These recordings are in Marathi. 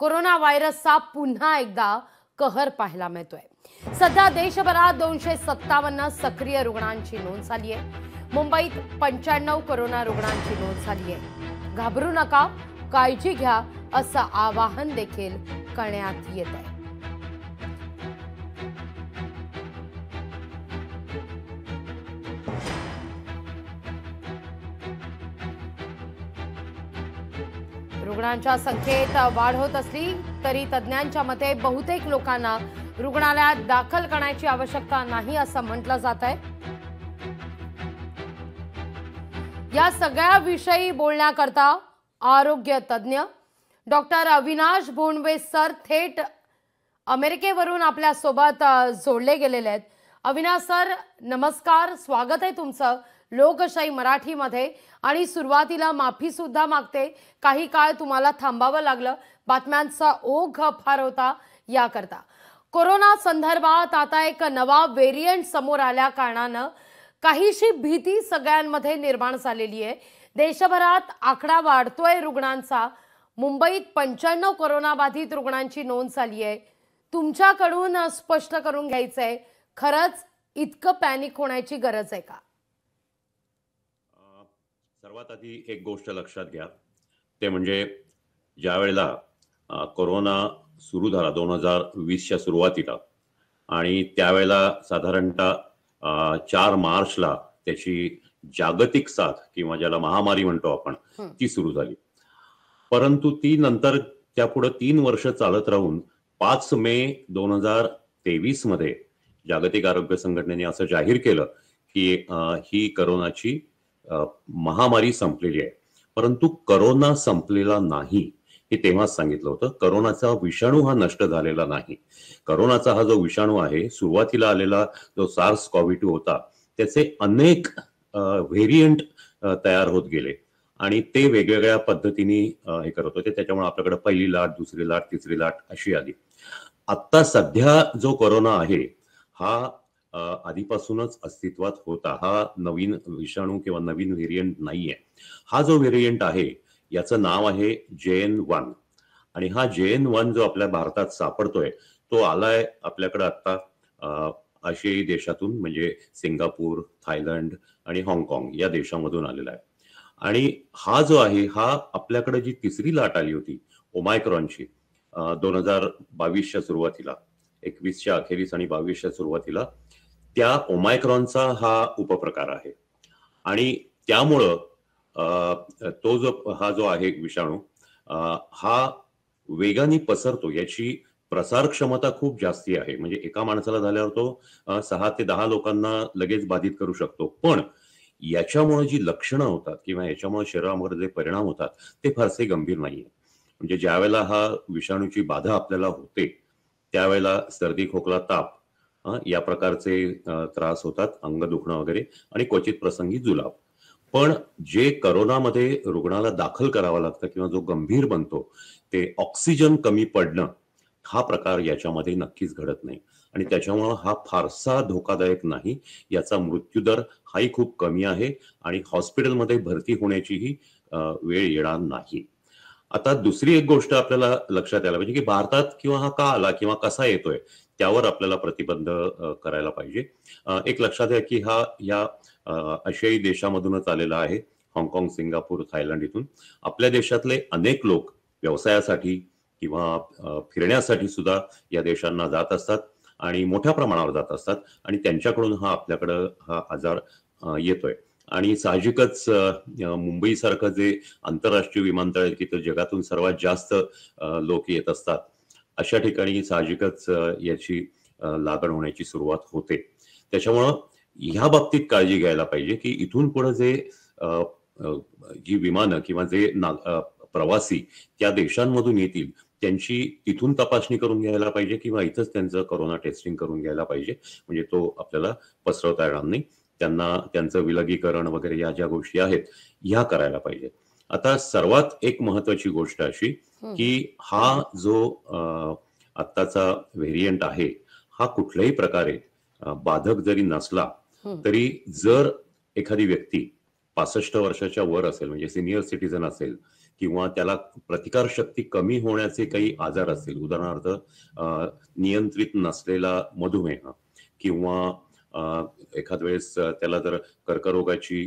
कोरोना व्हायरसचा पुन्हा एकदा कहर पाहायला मिळतोय। सध्या देशभरात 257 सक्रिय रुग्णांची नोंद झाली आहे। मुंबईत 95 कोरोना रुग्णांची नोंद झाली आहे। घाबरू नका, काळजी घ्या असं आवाहन देखील करण्यात येत आहे। रुग्णांच्या संख्येत वाढ होत असली तरी तज्ञांच्या मते बहुतेक लोकांना रुग्णालयात दाखल करण्याची आवश्यकता नाही असं म्हटलं जात आहे। या सगळ्या विषयी बोलण्याकरता आरोग्य तज्ञ डॉक्टर अविनाश भोंडवे सर थेट अमेरिकेवरून आपल्या सोबत जोडले गेलेले आहेत। अविनाश सर नमस्कार, स्वागत आहे तुमचं लोकशाही मराठीमध्ये। आणि सुरुवातीला माफी सुद्धा मागते, काही काळ तुम्हाला थांबावं लागलं, बातम्यांचा ओघ फार होता याकरता। कोरोना संदर्भात आता एक नवा व्हेरिएंट समोर आल्या कारणानं काहीशी भीती सगळ्यांमध्ये निर्माण झालेली आहे। देशभरात आकडा वाढतोय रुग्णांचा। मुंबईत 95 कोरोना बाधित रुग्णांची नोंद झाली आहे। तुमच्याकडून स्पष्ट करून घ्यायचंय, खरंच इतकं पॅनिक होण्याची गरज आहे का? सर्वात आधी एक गोष्ट लक्षात घ्या, ते म्हणजे ज्या वेळेला कोरोना सुरू झाला 2020च्या सुरुवातीला आणि त्यावेळेला साधारणतः 4 मार्चला त्याची जागतिक साथ किंवा ज्याला महामारी म्हणतो आपण ती सुरू झाली। परंतु ती नंतर त्यापुढे 3 वर्ष चालत राहून 5 मे 2023 मध्ये जागतिक आरोग्य संघटनेने असं जाहीर केलं की ही कोरोनाची महामारी संपलेली आहे। परंतु कोरोना संपलेला नाही हे तेव्हाच सांगितलं होतं। कोरोनाचा विषाणू हा नष्ट झालेला नाही। कोरोनाचा हा जो विषाणू आहे, सुरुवातीला आलेला जो SARS-CoV-2 होता, त्याचे अनेक व्हेरिएंट तयार होत गेले आणि ते वेगवेगळ्या पद्धतीने हे करत होते। त्याच्यामुळे आपल्याकडे पहिली लाट, दुसरी लाट, तिसरी लाट अशी आली। आता सध्या जो कोरोना आहे हा आधीपासूनच अस्तित्वात होता। हा नवीन विषाणू किंवा नवीन व्हेरिएंट नाहीये। हा जो व्हेरिएंट आहे याचं नाव आहे JN.1 आणि हा JN.1 जो आपल्या भारतात सापडतोय तो आलाय आपल्याकडे आता आशियाई देशातून, म्हणजे सिंगापूर, थायलंड आणि हाँगकाँग या देशांमधून आलेला आहे। आणि हा जो आहे हा आपल्याकडे जी तिसरी लाट आली होती ओमायक्रॉनची 2022च्या सुरुवातीला, 21च्या अखेरीस आणि 22च्या सुरुवातीला, त्या ओमायक्रॉनचा हा उपप्रकार आहे। आणि त्यामुळं हा जो आहे विषाणू हा वेगाने पसरतो, याची प्रसार क्षमता खूप जास्ती आहे। म्हणजे एका माणसाला झाल्यावर तो 6 ते 10 लोकांना लगेच बाधित करू शकतो। पण याच्यामुळे जी लक्षणं होतात किंवा याच्यामुळे शरीरावर जे परिणाम होतात ते फारसे गंभीर नाहीये। म्हणजे ज्या वेळेला हा विषाणूची बाधा आपल्याला होते त्यावेळेला सर्दी, खोकला, ताप या प्रकारचे त्रास होतात, अंग दुखणं वगैरे, आणि क्वचित प्रसंगी जुलाब। पण जे कोरोनामध्ये रुग्णाला दाखल करावं लागतं किंवा जो गंभीर बनतो ते ऑक्सिजन कमी पडणं, हा प्रकार याच्यामध्ये नक्कीच घडत नाही आणि त्याच्यामुळे हा फारसा धोकादायक नाही। याचा मृत्यूदर हाही खूप कमी आहे आणि हॉस्पिटलमध्ये भरती होण्याचीही वेळ येणार नाही। आता दुसरी एक गोष्ट आपल्याला लक्षात यायला पाहिजे की भारतात किंवा हा का आला किंवा कसा येतोय त्यावर आपल्याला प्रतिबंध करायला पाहिजे। एक लक्षात घ्या की हा या आशियाई देशामधूनच आलेला आहे, हाँगकाँग, सिंगापूर, थायलंड इथून। आपल्या देशातले अनेक लोक व्यवसायासाठी किंवा फिरण्यासाठी सुद्धा या देशांना जात असतात आणि मोठ्या प्रमाणावर जात असतात आणि त्यांच्याकडून हा आपल्याकडं हा आजार येतोय। आणि साहजिकच मुंबई सारखं जे आंतरराष्ट्रीय विमानतळ आहे तिथं जगातून सर्वात जास्त लोक येत असतात, अशा ठिकाणी साहजिकच याची लागण होण्याची सुरुवात होते। त्याच्यामुळं ह्या बाबतीत काळजी घ्यायला पाहिजे की इथून पुढे जे जी विमानं किंवा जे प्रवासी त्या देशांमधून येतील त्यांची तिथून तपासणी करून घ्यायला पाहिजे किंवा इथंच त्यांचं कोरोना टेस्टिंग करून घ्यायला पाहिजे, म्हणजे तो आपल्याला पसरवता येणार नाही। त्यांना त्यांचं विलगीकरण वगैरे या ज्या गोष्टी आहेत ह्या करायला पाहिजे। आता सर्वात एक महत्वाची गोष्ट अशी की हा जो आत्ताचा व्हेरिएंट आहे हा कुठल्याही प्रकारे बाधक जरी नसला तरी जर एखादी व्यक्ती 65 वर्षाच्या वर असेल, म्हणजे सिनियर सिटीजन असेल किंवा त्याला प्रतिकारशक्ती कमी होण्याचे काही आजार असतील, उदाहरणार्थ नियंत्रित नसलेला मधुमेह किंवा एखाद वेळेस त्याला जर कर्करोगाची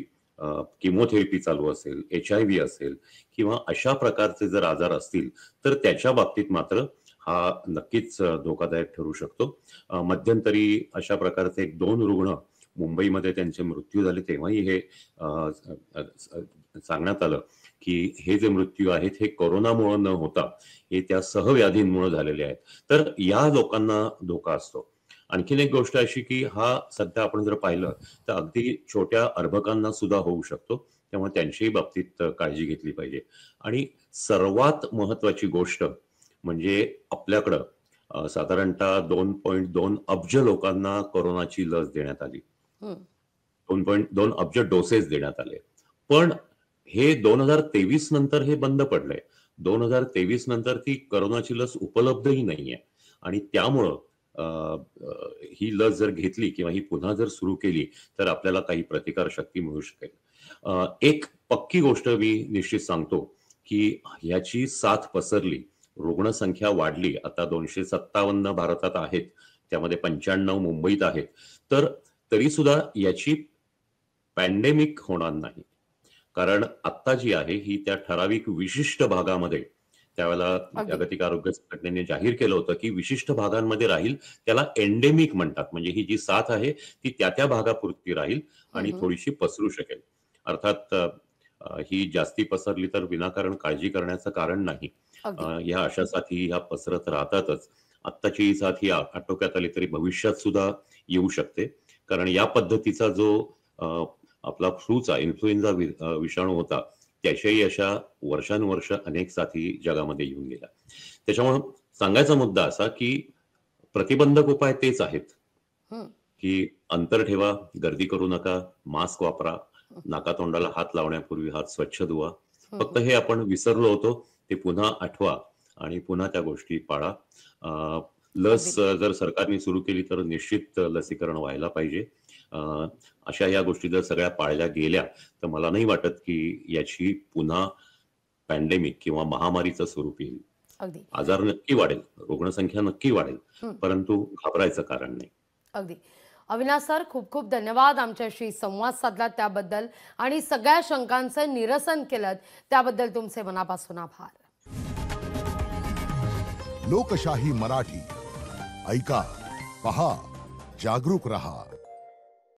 किमोथेरपी चालू असेल, HIV असेल किंवा अशा प्रकारचे जर आजार असतील तर त्याच्या बाबतीत मात्र हा नक्कीच धोकादायक ठरू शकतो. मध्यंतरी अशा प्रकारचे 1-2 रुग्ण मुंबईमध्ये त्यांचे मृत्यू झाले, तेव्हाही हे सांगण्यात आलं की हे जे मृत्यू आहेत हे कोरोनामुळे न होता हे त्या सहव्याधींमुळे झालेले आहेत. तर या लोकांना धोका असतो. आणखीन एक गोष्ट अशी की हा सध्या आपण जर पाहिलं तर अगदी छोट्या अर्भकांना सुद्धा होऊ शकतो, त्यामुळे त्यांच्याही बाबतीत काळजी घेतली पाहिजे. आणि सर्वात महत्वाची गोष्ट म्हणजे आपल्याकडं साधारणतः 2.2 अब्ज लोकांना कोरोनाची लस देण्यात आली. 2.2 अब्ज डोसेस देण्यात आले. पण हे 2023 नंतर हे बंद पडलंय. 2023 नंतर ती कोरोनाची लस उपलब्धही नाहीये आणि त्यामुळं ही लस जर घेतली किंवा ही पुन्हा जर सुरू केली तर आपल्याला काही प्रतिकार शक्ती मिळू शकेल. एक पक्की गोष्ट मी निश्चित सांगतो की ह्याची साथ पसरली, रुग्णसंख्या वाढली, आता 257 भारतात आहेत, त्यामध्ये 95 मुंबईत आहेत, तर तरी सुद्धा याची पॅन्डेमिक होणार नाही. कारण आत्ता जी आहे ही त्या ठराविक विशिष्ट भागामध्ये, त्यावेळेला जागतिक आरोग्य संघटनेने जाहीर केलं होतं की विशिष्ट भागांमध्ये राहील, त्याला एंडेमिक म्हणतात. म्हणजे ही जी साथ आहे ती त्या भागापुरती राहील आणि थोडीशी पसरू शकेल. अर्थात ही जास्ती पसरली तर विनाकारण काळजी करण्याचं कारण नाही. ह्या अशा साथी ह्या पसरत राहतातच. आत्ताची ही साथ ही आटोक्यात आली तरी भविष्यात सुद्धा येऊ शकते, कारण या पद्धतीचा जो आपला फ्लूचा इन्फ्लुएन्झा विषाणू होता त्याच्याही अशा वर्षानुवर्ष अनेक साथी जगामध्ये येऊन गेल्या. त्याच्यामुळे सांगायचा मुद्दा असा की प्रतिबंधक उपाय तेच आहेत की अंतर ठेवा, गर्दी करू नका, मास्क वापरा, नाकातोंडाला हात लावण्यापूर्वी हात स्वच्छ धुवा. फक्त हे आपण विसरलो होतो, ते पुन्हा आठवा आणि पुन्हा त्या गोष्टी पाळा. लस जर सरकारने सुरू केली तर निश्चित लसीकरण व्हायला पाहिजे. अशा या गोष्टी जर सगळ्या पाळल्या गेल्या तर मला नाही वाटत की याची पुन्हा पॅन्डेमिक किंवा महामारीचं स्वरूप येईल. आजार नक्की वाढेल, रुग्णसंख्या नक्की वाढेल, परंतु घाबरायचं कारण नाही. अगदी. अविनाश सर, खूप खूप धन्यवाद आमच्याशी संवाद साधला त्याबद्दल आणि सगळ्या शंकांचं निरसन केलं त्याबद्दल तुमचे मनापासून आभार. लोकशाही मराठी ऐका, पहा, जागरूक रहा.